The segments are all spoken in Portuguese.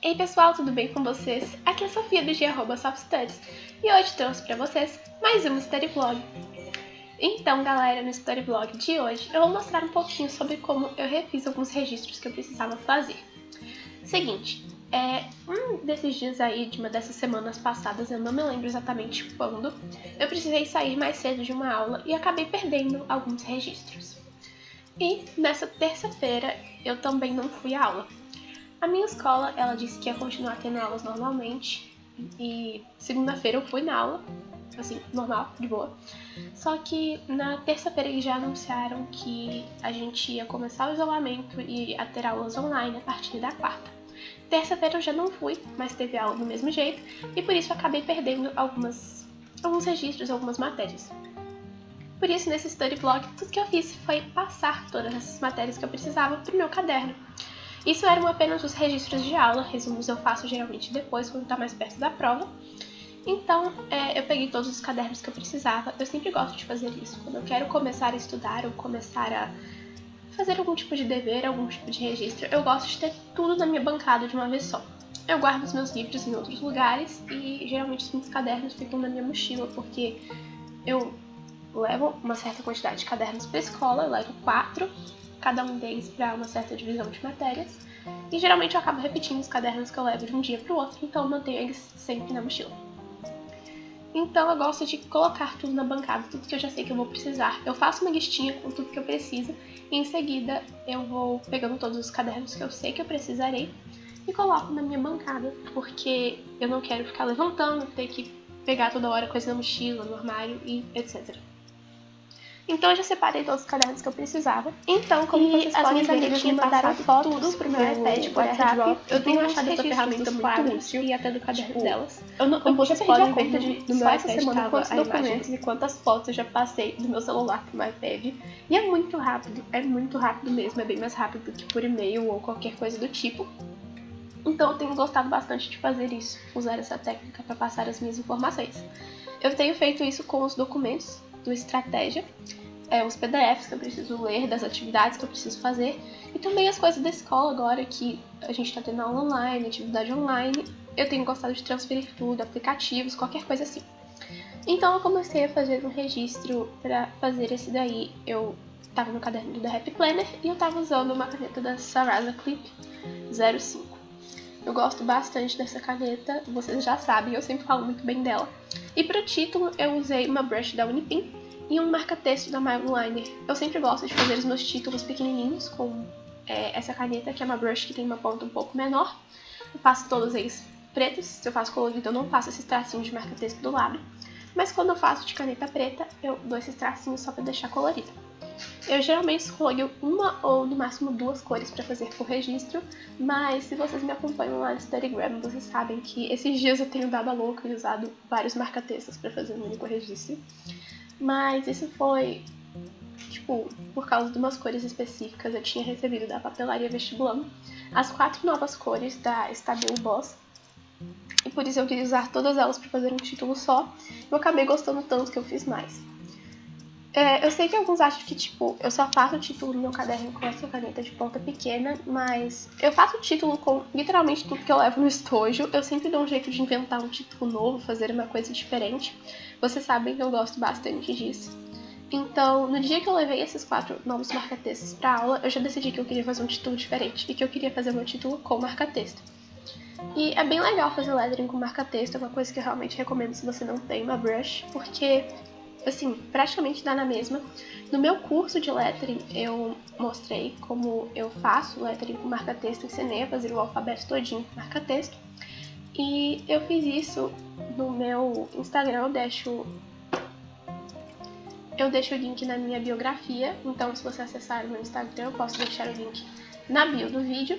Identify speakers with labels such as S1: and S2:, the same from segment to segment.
S1: Ei pessoal, tudo bem com vocês? Aqui é a Sofia do @softstudies e hoje trouxe para vocês mais um Storyblog. Então galera, no Storyblog de hoje eu vou mostrar um pouquinho sobre como eu refiz alguns registros que eu precisava fazer. Seguinte, um desses dias aí, de uma dessas semanas passadas, eu não me lembro exatamente quando, eu precisei sair mais cedo de uma aula e acabei perdendo alguns registros. E nessa terça-feira eu também não fui à aula. A minha escola, ela disse que ia continuar tendo aulas normalmente e segunda-feira eu fui na aula, assim, normal, de boa. Só que na terça-feira eles já anunciaram que a gente ia começar o isolamento e a ter aulas online a partir da quarta. Terça-feira eu já não fui, mas teve aula do mesmo jeito e por isso eu acabei perdendo alguns registros, algumas matérias. Por isso, nesse Storyblog, tudo que eu fiz foi passar todas essas matérias que eu precisava para o meu caderno. Isso eram apenas os registros de aula, resumos eu faço geralmente depois, quando está mais perto da prova. Então, eu peguei todos os cadernos que eu precisava. Eu sempre gosto de fazer isso. Quando eu quero começar a estudar ou começar a fazer algum tipo de dever, algum tipo de registro, eu gosto de ter tudo na minha bancada de uma vez só. Eu guardo os meus livros em outros lugares e geralmente os meus cadernos ficam na minha mochila, porque eu levo uma certa quantidade de cadernos para a escola, eu levo 4, cada um deles para uma certa divisão de matérias, e geralmente eu acabo repetindo os cadernos que eu levo de um dia para o outro, então eu mantenho eles sempre na mochila. Então eu gosto de colocar tudo na bancada, tudo que eu já sei que eu vou precisar. Eu faço uma listinha com tudo que eu preciso e em seguida eu vou pegando todos os cadernos que eu sei que eu precisarei e coloco na minha bancada, porque eu não quero ficar levantando, ter que pegar toda hora coisa na mochila, no armário e etc. Então eu já separei todos os cadernos que eu precisava. Então, como vocês podem ver, eu tinha mandado fotos pro meu iPad, por WhatsApp. Eu tenho achado essa ferramenta muito útil e até do caderno delas. Como vocês podem ver, no meu iPad estava quantos documentos e quantas fotos eu já passei do meu celular pro meu iPad. E é muito rápido mesmo, é bem mais rápido que por e-mail ou qualquer coisa do tipo. Então eu tenho gostado bastante de fazer isso, usar essa técnica para passar as minhas informações. Eu tenho feito isso com os documentos do Estratégia, os PDFs que eu preciso ler, das atividades que eu preciso fazer, e também as coisas da escola agora que a gente está tendo aula online, atividade online. Eu tenho gostado de transferir tudo, aplicativos, qualquer coisa assim. Então eu comecei a fazer um registro para fazer esse daí. Eu estava no caderno do Happy Planner e eu estava usando uma caneta da Sarasa Clip 05. Eu gosto bastante dessa caneta, vocês já sabem, eu sempre falo muito bem dela. E para o título eu usei uma brush da Unipin e um marca-texto da Mildliner. Eu sempre gosto de fazer os meus títulos pequenininhos com essa caneta, que é uma brush que tem uma ponta um pouco menor. Eu faço todos eles pretos, se eu faço colorido eu não faço esses tracinhos de marca-texto do lado. Mas quando eu faço de caneta preta, eu dou esses tracinhos só para deixar colorido. Eu geralmente escolho uma ou no máximo 2 cores para fazer por registro, mas se vocês me acompanham lá no Instagram, vocês sabem que esses dias eu tenho dado a louca e usado vários marca-textos para fazer um único registro. Mas isso foi, por causa de umas cores específicas. Eu tinha recebido da papelaria Vestibulando as 4 novas cores da Stabilo Boss, e por isso eu queria usar todas elas para fazer um título só. Eu acabei gostando tanto que eu fiz mais. Eu sei que alguns acham que, eu só faço o título no meu caderno com essa caneta de ponta pequena, mas eu faço o título com literalmente tudo que eu levo no estojo. Eu sempre dou um jeito de inventar um título novo, fazer uma coisa diferente. Vocês sabem que eu gosto bastante disso. Então, no dia que eu levei esses 4 novos marca-textos pra aula, eu já decidi que eu queria fazer um título diferente e que eu queria fazer meu título com marca-texto. E é bem legal fazer lettering com marca-texto, é uma coisa que eu realmente recomendo se você não tem uma brush, porque assim, praticamente dá na mesma. No meu curso de lettering, eu mostrei como eu faço lettering com marca-texto, ensinei a fazer o alfabeto todinho com marca-texto. E eu fiz isso no meu Instagram, eu deixo o link na minha biografia, então se você acessar o meu Instagram, eu posso deixar o link na bio do vídeo.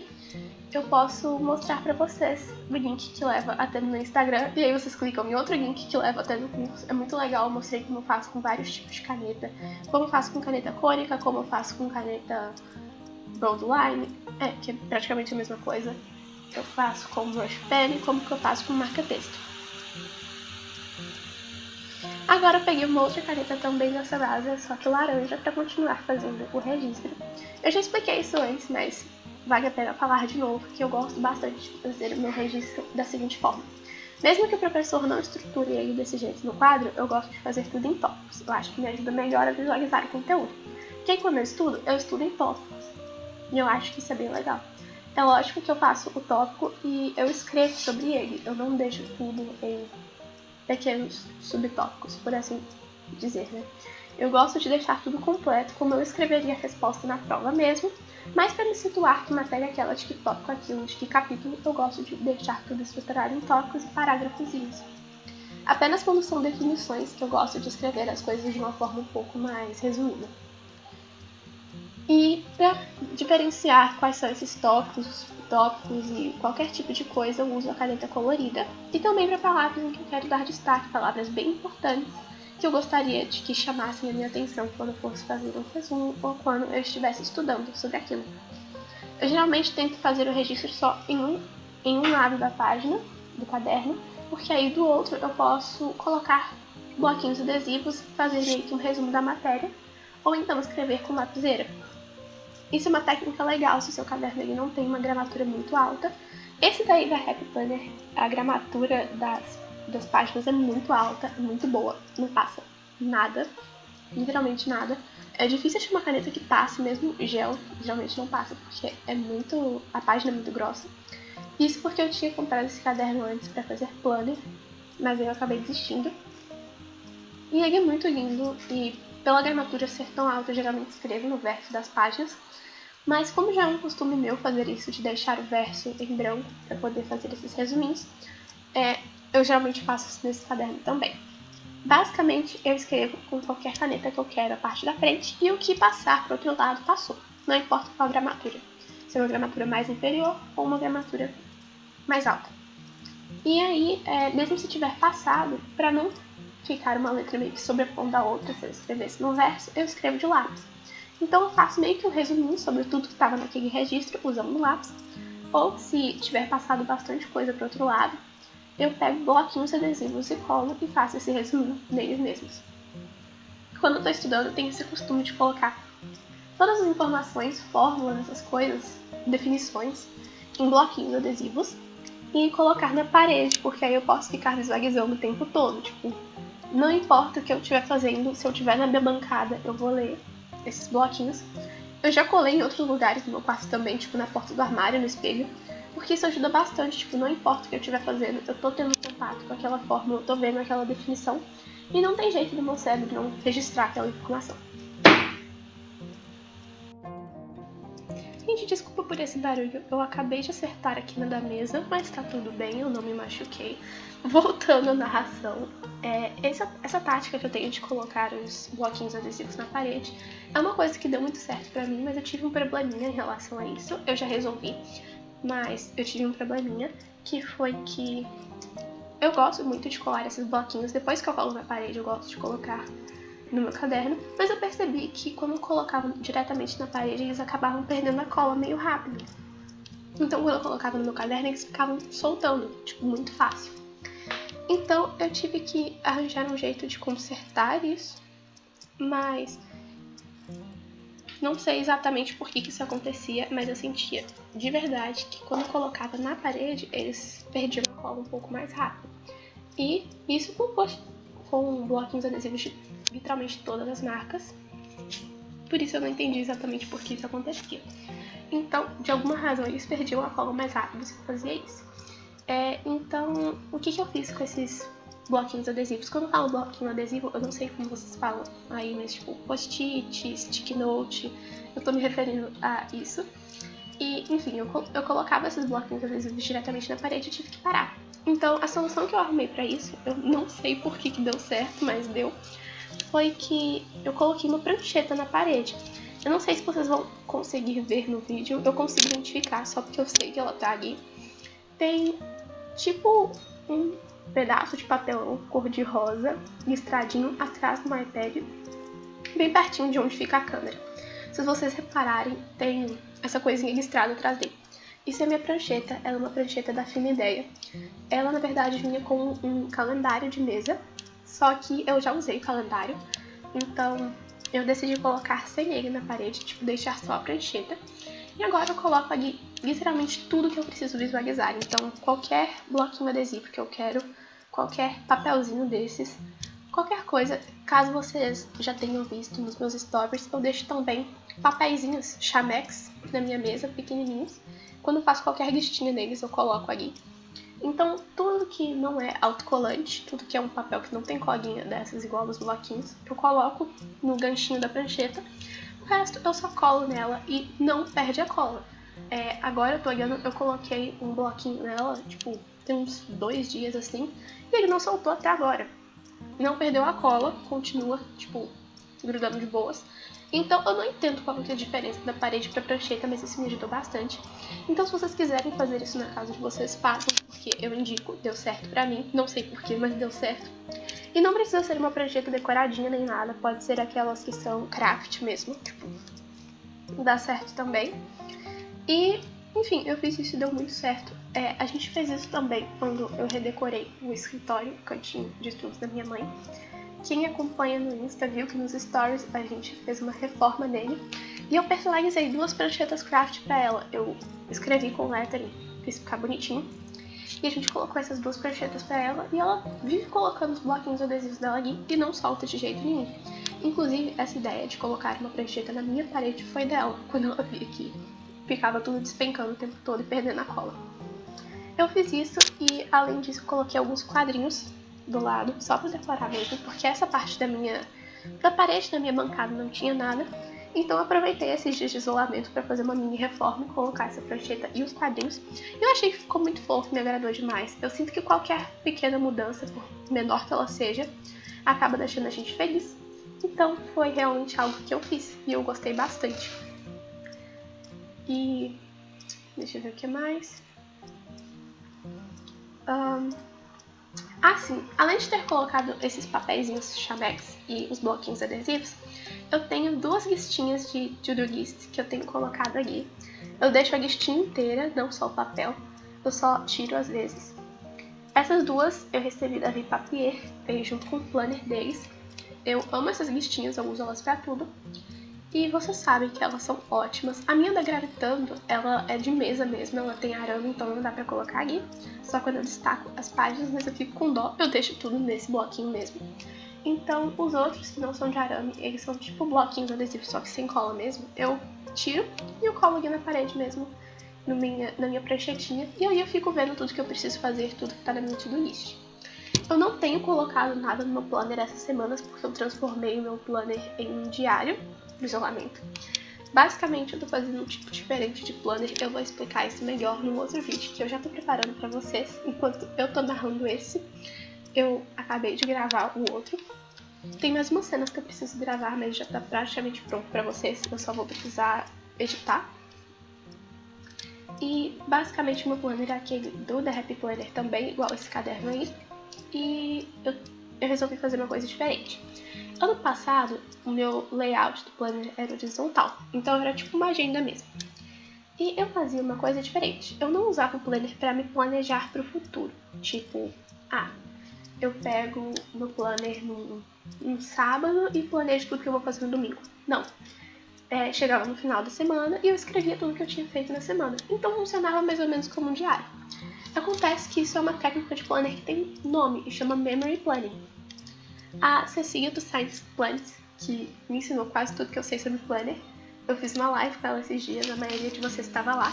S1: Eu posso mostrar pra vocês o link que leva até no meu Instagram, e aí vocês clicam em outro link que leva até no curso. É muito legal, eu mostrei como eu faço com vários tipos de caneta, como eu faço com caneta cônica, como eu faço com caneta broadline, que é praticamente a mesma coisa. Eu faço com brush pen, como que eu faço com marca-texto. Agora eu peguei uma outra caneta também da Sarasa, só que laranja, para continuar fazendo o registro. Eu já expliquei isso antes, mas vale a pena falar de novo que eu gosto bastante de fazer o meu registro da seguinte forma. Mesmo que o professor não estruture ele desse jeito no quadro, eu gosto de fazer tudo em tópicos. Eu acho que me ajuda melhor a visualizar o conteúdo. Porque quando eu estudo em tópicos. E eu acho que isso é bem legal. É lógico que eu faço o tópico e eu escrevo sobre ele. Eu não deixo tudo em pequenos subtópicos, por assim dizer, né? Eu gosto de deixar tudo completo, como eu escreveria a resposta na prova mesmo, mas para me situar que matéria é aquela, de que tópico aquilo, de que capítulo, eu gosto de deixar tudo estruturado em tópicos e parágrafozinhos. Apenas quando são definições que eu gosto de escrever as coisas de uma forma um pouco mais resumida. E para diferenciar quais são esses tópicos e qualquer tipo de coisa, eu uso a caneta colorida. E também para palavras em que eu quero dar destaque, palavras bem importantes que eu gostaria de que chamassem a minha atenção quando eu fosse fazer um resumo ou quando eu estivesse estudando sobre aquilo. Eu geralmente tento fazer o registro só em um lado da página do caderno, porque aí do outro eu posso colocar bloquinhos adesivos e fazer meio que um resumo da matéria, ou então escrever com lapiseira. Isso é uma técnica legal se o seu caderno ele não tem uma gramatura muito alta. Esse daí da Happy Planner, a gramatura das páginas é muito alta, é muito boa, não passa nada, literalmente nada. É difícil achar uma caneta que passe, mesmo gel, geralmente não passa, porque a página é muito grossa. Isso porque eu tinha comprado esse caderno antes para fazer planner, mas aí eu acabei desistindo. E ele é muito lindo e pela gramatura ser tão alta, eu geralmente escrevo no verso das páginas. Mas como já é um costume meu fazer isso, de deixar o verso em branco para poder fazer esses resuminhos, eu geralmente faço isso nesse caderno também. Basicamente, eu escrevo com qualquer caneta que eu quero a parte da frente e o que passar para o outro lado passou, não importa qual gramatura, se é uma gramatura mais inferior ou uma gramatura mais alta. E aí, mesmo se tiver passado, para não ficar uma letra meio que sobrepondo a outra, se eu escrevesse no verso, eu escrevo de lápis. Então eu faço meio que um resuminho sobre tudo que estava naquele registro usando o lápis. Ou se tiver passado bastante coisa para o outro lado, eu pego bloquinhos adesivos e colo e faço esse resuminho neles mesmos. Quando eu estou estudando, eu tenho esse costume de colocar todas as informações, fórmulas, essas coisas, definições, em bloquinhos adesivos e colocar na parede, porque aí eu posso ficar visualizando o tempo todo. Tipo, não importa o que eu estiver fazendo, se eu estiver na minha bancada, eu vou ler esses bloquinhos. Eu já colei em outros lugares do meu quarto também, tipo na porta do armário, no espelho, porque isso ajuda bastante, tipo, não importa o que eu estiver fazendo, eu tô tendo contato com aquela fórmula, eu tô vendo aquela definição, e não tem jeito do meu cérebro não registrar aquela informação. Gente, desculpa por esse barulho, eu acabei de acertar a quina da mesa, mas tá tudo bem, eu não me machuquei. Voltando à narração, essa tática que eu tenho de colocar os bloquinhos adesivos na parede é uma coisa que deu muito certo pra mim, mas eu tive um probleminha em relação a isso. Eu já resolvi, mas eu tive um probleminha, que foi que eu gosto muito de colar esses bloquinhos. Depois que eu colo na parede, eu gosto de colocar no meu caderno, mas eu percebi que quando eu colocava diretamente na parede, eles acabavam perdendo a cola meio rápido. Então quando eu colocava no meu caderno, eles ficavam soltando, tipo, muito fácil. Então eu tive que arranjar um jeito de consertar isso, mas não sei exatamente por que isso acontecia, mas eu sentia de verdade que quando eu colocava na parede, eles perdiam a cola um pouco mais rápido. E isso com bloquinhos adesivos de literalmente todas as marcas. Por isso eu não entendi exatamente por que isso acontecia. Então, de alguma razão, eles perdiam a cola mais rápido se eu fazia isso. Então, o que eu fiz com esses bloquinhos adesivos? Quando eu falo bloquinho adesivo, eu não sei como vocês falam aí, mas tipo post-it, stick note, eu tô me referindo a isso. E, enfim, eu colocava esses bloquinhos adesivos diretamente na parede e tive que parar. Então, a solução que eu arrumei pra isso, eu não sei por que deu certo, mas deu, foi que eu coloquei uma prancheta na parede. Eu não sei se vocês vão conseguir ver no vídeo, eu consigo identificar só porque eu sei que ela tá ali. Tem tipo um pedaço de papelão cor-de-rosa listradinho atrás do meu iPad, bem pertinho de onde fica a câmera. Se vocês repararem, tem essa coisinha listrada atrás dele. Isso é minha prancheta, ela é uma prancheta da Fina Ideia. Ela, na verdade, vinha com um calendário de mesa, só que eu já usei o calendário, então eu decidi colocar sem ele na parede, tipo, deixar só a prancheta. E agora eu coloco ali literalmente tudo que eu preciso visualizar. Então, qualquer bloquinho adesivo que eu quero, qualquer papelzinho desses, qualquer coisa, caso vocês já tenham visto nos meus stories, eu deixo também papeizinhos Chamex na minha mesa, pequenininhos. Quando eu faço qualquer listinha neles, eu coloco ali. Então, tudo que não é autocolante, tudo que é um papel que não tem colinha dessas igual dos bloquinhos, eu coloco no ganchinho da prancheta. O resto eu só colo nela e não perde a cola. Agora eu tô olhando, eu coloquei um bloquinho nela, tipo, tem uns 2 dias assim, e ele não soltou até agora. Não perdeu a cola, continua, tipo, grudando de boas. Então eu não entendo qual é a diferença da parede pra prancheta, mas isso me ajudou bastante. Então se vocês quiserem fazer isso na casa de vocês, façam, porque eu indico, deu certo pra mim. Não sei porquê, mas deu certo. E não precisa ser uma prancheta decoradinha nem nada, pode ser aquelas que são craft mesmo, tipo, dá certo também. E, enfim, eu fiz isso e deu muito certo. A gente fez isso também quando eu redecorei o escritório, o cantinho de estudos da minha mãe. Quem acompanha no Insta viu que nos stories a gente fez uma reforma nele. E eu personalizei 2 pranchetas craft pra ela. Eu escrevi com lettering, fiz ficar bonitinho. E a gente colocou essas 2 pranchetas pra ela. E ela vive colocando os bloquinhos adesivos dela ali e não solta de jeito nenhum. Inclusive, essa ideia de colocar uma prancheta na minha parede foi dela, quando ela via que ficava tudo despencando o tempo todo e perdendo a cola. Eu fiz isso e, além disso, coloquei alguns quadrinhos do lado, só pra decorar mesmo, porque essa parte da parede da minha bancada não tinha nada. Então eu aproveitei esses dias de isolamento para fazer uma mini reforma, colocar essa prancheta e os quadrinhos. E eu achei que ficou muito fofo, me agradou demais. Eu sinto que qualquer pequena mudança, por menor que ela seja, acaba deixando a gente feliz. Então foi realmente algo que eu fiz e eu gostei bastante. E deixa eu ver o que mais. Sim, além de ter colocado esses papeizinhos Chamex e os bloquinhos adesivos, eu tenho 2 listinhas de to-do list que eu tenho colocado ali. Eu deixo a listinha inteira, não só o papel, eu só tiro às vezes. Essas 2 eu recebi da Vie Papier, veio junto com o planner deles. Eu amo essas listinhas, eu uso elas pra tudo. E vocês sabem que elas são ótimas. A minha da Gravitando, ela é de mesa mesmo, ela tem arame, então não dá pra colocar ali. Só quando eu destaco as páginas, mas eu fico com dó, eu deixo tudo nesse bloquinho mesmo. Então, os outros que não são de arame, eles são tipo bloquinhos adesivos, só que sem cola mesmo. Eu tiro e eu colo aqui na parede mesmo, na minha pranchetinha. E aí eu fico vendo tudo que eu preciso fazer, tudo que tá na minha to-do list. Eu não tenho colocado nada no meu planner essas semanas, porque eu transformei o meu planner em um diário do isolamento. Basicamente, eu tô fazendo um tipo diferente de planner, eu vou explicar isso melhor num outro vídeo que eu já tô preparando pra vocês. Enquanto eu tô narrando esse, eu acabei de gravar o outro. Tem mais umas cenas que eu preciso gravar, mas já tá praticamente pronto pra vocês, eu só vou precisar editar. E basicamente o meu planner é aquele do The Happy Planner também, igual esse caderno aí. E eu resolvi fazer uma coisa diferente. Ano passado, o meu layout do planner era horizontal, então era tipo uma agenda mesmo. E eu fazia uma coisa diferente. Eu não usava o planner para me planejar para o futuro. Tipo, eu pego o meu planner num sábado e planejo tudo que eu vou fazer no domingo. Não. Chegava no final da semana e eu escrevia tudo que eu tinha feito na semana. Então funcionava mais ou menos como um diário. Acontece que isso é uma técnica de planner que tem nome e chama Memory Planning. A Cecília do Science Plans, que me ensinou quase tudo que eu sei sobre planner, eu fiz uma live com ela esses dias, a maioria de vocês estava lá.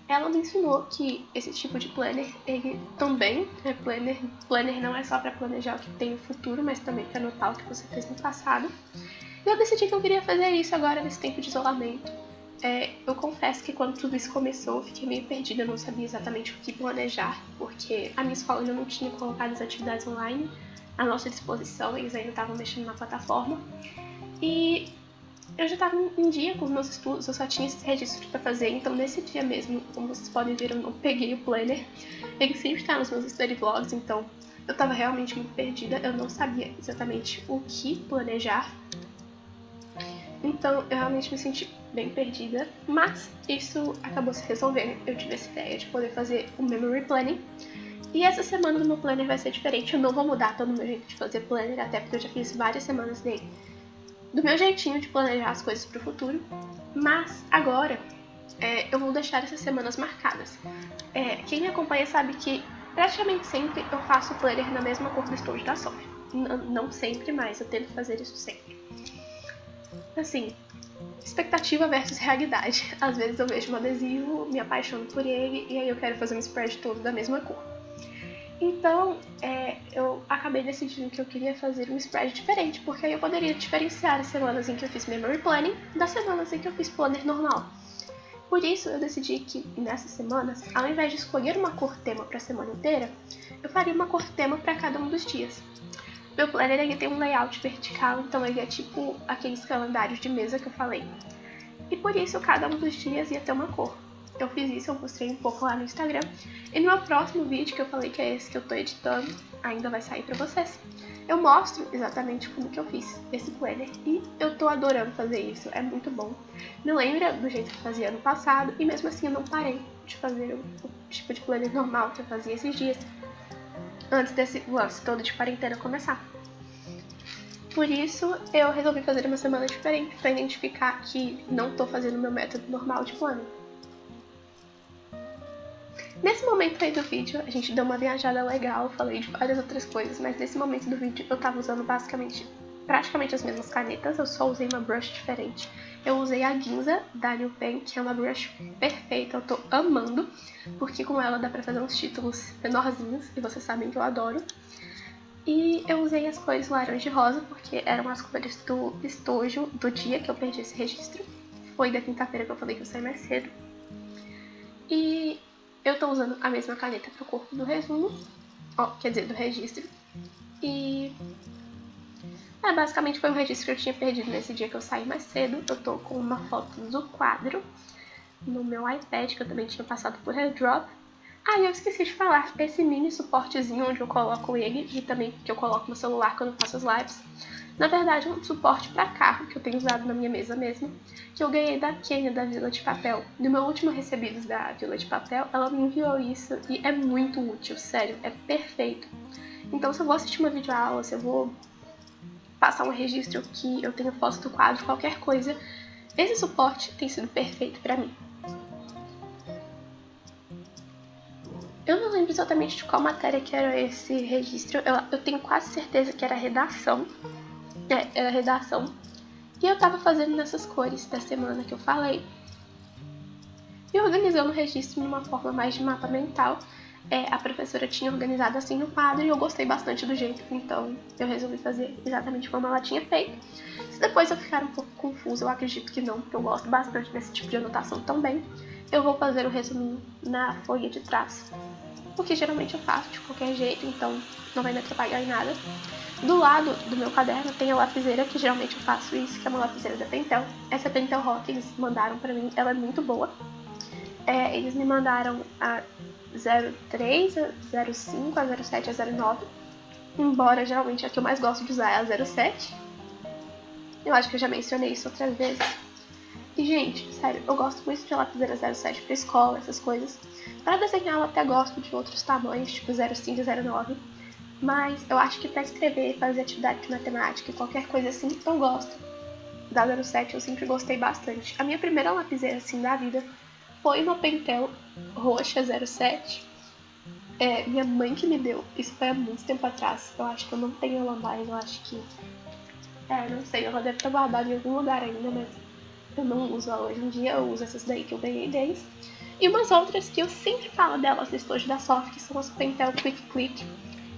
S1: Ela me ensinou que esse tipo de planner, ele também é planner. Planner não é só para planejar o que tem no futuro, mas também para anotar o que você fez no passado. E eu decidi que eu queria fazer isso agora nesse tempo de isolamento. Eu confesso que quando tudo isso começou, eu fiquei meio perdida, eu não sabia exatamente o que planejar, porque a minha escola ainda não tinha colocado as atividades online à nossa disposição, eles ainda estavam mexendo na plataforma. E eu já estava em dia com os meus estudos, eu só tinha esse registro para fazer, então nesse dia mesmo, como vocês podem ver, eu não peguei o planner. Ele sempre está nos meus study vlogs, então eu estava realmente muito perdida, eu não sabia exatamente o que planejar. Então eu realmente me senti bem perdida, mas isso acabou se resolvendo. Eu tive essa ideia de poder fazer o Memory Planning. E essa semana do meu planner vai ser diferente, eu não vou mudar todo o meu jeito de fazer planner, até porque eu já fiz várias semanas dele do meu jeitinho de planejar as coisas pro futuro. Mas agora eu vou deixar essas semanas marcadas. Quem me acompanha sabe que praticamente sempre eu faço o planner na mesma cor do estojo da Sophie. Não sempre, mas eu tento fazer isso sempre. Assim, expectativa versus realidade. Às vezes eu vejo um adesivo, me apaixono por ele e aí eu quero fazer um spread todo da mesma cor. Então, eu acabei decidindo que eu queria fazer um spread diferente, porque aí eu poderia diferenciar as semanas em que eu fiz Memory Planning das semanas em que eu fiz Planner normal. Por isso, eu decidi que nessas semanas, ao invés de escolher uma cor tema para a semana inteira, eu faria uma cor tema para cada um dos dias. Meu planner ele tem um layout vertical, então ele é tipo aqueles calendários de mesa que eu falei. E por isso, cada um dos dias ia ter uma cor. Eu fiz isso, eu mostrei um pouco lá no Instagram. E no meu próximo vídeo, que eu falei que é esse que eu tô editando, ainda vai sair pra vocês, eu mostro exatamente como que eu fiz esse planner. E eu tô adorando fazer isso, é muito bom. Me lembra do jeito que eu fazia ano passado, e mesmo assim eu não parei de fazer o tipo de planner normal que eu fazia esses dias, antes desse lance todo de quarentena começar. Por isso, eu resolvi fazer uma semana diferente, pra identificar que não tô fazendo o meu método normal de planner. Nesse momento aí do vídeo, a gente deu uma viajada legal, falei de várias outras coisas, mas nesse momento do vídeo eu tava usando praticamente as mesmas canetas, eu só usei uma brush diferente. Eu usei a Ginza da New Pen, que é uma brush perfeita, eu tô amando, porque com ela dá pra fazer uns títulos menorzinhos, e vocês sabem que eu adoro. E eu usei as cores laranja e rosa, porque eram as cores do estojo do dia que eu perdi esse registro. Foi da quinta-feira que eu falei que eu saí mais cedo. E eu tô usando a mesma caneta pro corpo do resumo, quer dizer, do registro. E basicamente foi um registro que eu tinha perdido nesse dia que eu saí mais cedo. Eu tô com uma foto do quadro no meu iPad, que eu também tinha passado por airdrop. E eu esqueci de falar, esse mini suportezinho onde eu coloco ele e também que eu coloco no celular quando eu faço as lives, na verdade é um suporte para carro que eu tenho usado na minha mesa mesmo, que eu ganhei da Kênia da Vila de Papel. No meu último recebidos da Vila de Papel, ela me enviou isso e é muito útil, sério, é perfeito. Então se eu vou assistir uma videoaula, se eu vou passar um registro que eu tenho foto do quadro, qualquer coisa, esse suporte tem sido perfeito para mim. Eu não lembro exatamente de qual matéria que era esse registro, eu tenho quase certeza que era redação. Era redação. E eu tava fazendo nessas cores da semana que eu falei. E organizando o registro de uma forma mais de mapa mental. A professora tinha organizado assim no quadro e eu gostei bastante do jeito, então eu resolvi fazer exatamente como ela tinha feito. Se depois eu ficar um pouco confusa, eu acredito que não, porque eu gosto bastante desse tipo de anotação também. Eu vou fazer o resuminho na folha de trás, porque geralmente eu faço de qualquer jeito, então não vai me atrapalhar em nada. Do lado do meu caderno tem a lapiseira, que geralmente eu faço isso, que é uma lapiseira da Pentel. Essa Pentel Rock eles mandaram pra mim, ela é muito boa. Eles me mandaram a 03, a 05, a 07, a 09. Embora geralmente a que eu mais gosto de usar é a 07. Eu acho que eu já mencionei isso outras vezes. E, gente, sério, eu gosto muito de lapiseira 07 pra escola, essas coisas. Para desenhar eu até gosto de outros tamanhos, tipo 05 e 09. Mas eu acho que pra escrever, fazer atividade de matemática e qualquer coisa assim, eu gosto. Da 07 eu sempre gostei bastante. A minha primeira lapiseira assim da vida foi uma Pentel roxa 07. Minha mãe que me deu. Isso foi há muito tempo atrás. Eu acho que eu não tenho ela mais, eu acho que... não sei, ela deve estar guardada em algum lugar ainda, mas eu não uso ela hoje em dia. Eu uso essas daí que eu ganhei deles. E umas outras que eu sempre falo delas no estojo da Soft, que são as Pentel Quick Click.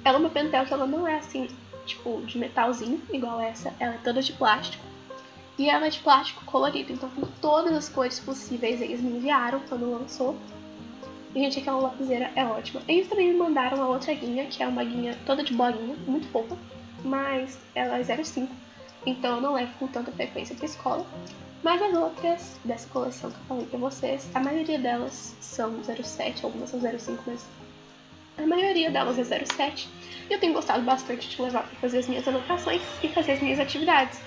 S1: Ela é uma Pentel que ela não é assim, tipo, de metalzinho, igual essa. Ela é toda de plástico. E ela é de plástico colorido, então com todas as cores possíveis eles me enviaram quando lançou. E, gente, aquela lapiseira é ótima. Eles também me mandaram a outra guinha, que é uma guinha toda de bolinha, muito fofa, mas ela é 0,5, então eu não levo com tanta frequência pra escola. Mas as outras dessa coleção que eu falei pra vocês, a maioria delas são 0,7, algumas são 0,5, mas a maioria delas é 0,7. E eu tenho gostado bastante de levar pra fazer as minhas anotações e fazer as minhas atividades.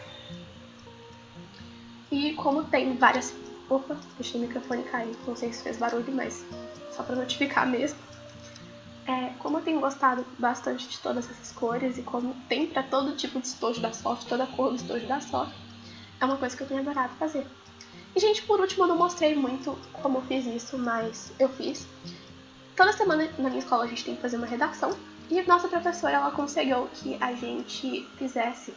S1: E como tem várias... Opa, deixei o microfone cair, não sei se fez barulho, mas só pra notificar mesmo. Como eu tenho gostado bastante de todas essas cores e como tem pra todo tipo de estojo da Soft, toda a cor do estojo da Soft, é uma coisa que eu tenho adorado fazer. E, gente, por último, eu não mostrei muito como eu fiz isso, mas eu fiz. Toda semana na minha escola a gente tem que fazer uma redação. E nossa professora, ela aconselhou que a gente fizesse,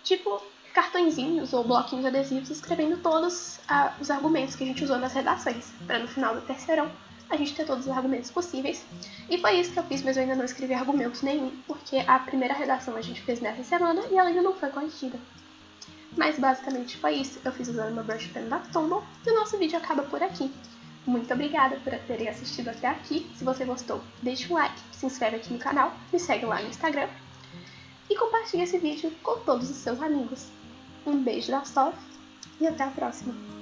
S1: tipo, cartõezinhos ou bloquinhos adesivos escrevendo todos os argumentos que a gente usou nas redações, para no final do terceirão a gente ter todos os argumentos possíveis. E foi isso que eu fiz, mas eu ainda não escrevi argumento nenhum, porque a primeira redação a gente fez nessa semana e ela ainda não foi corrigida. Mas basicamente foi isso, eu fiz usando uma brush pen da Tombow e o nosso vídeo acaba por aqui. Muito obrigada por terem assistido até aqui. Se você gostou, deixa um like, se inscreve aqui no canal, me segue lá no Instagram e compartilhe esse vídeo com todos os seus amigos. Um beijo da Sof e até a próxima!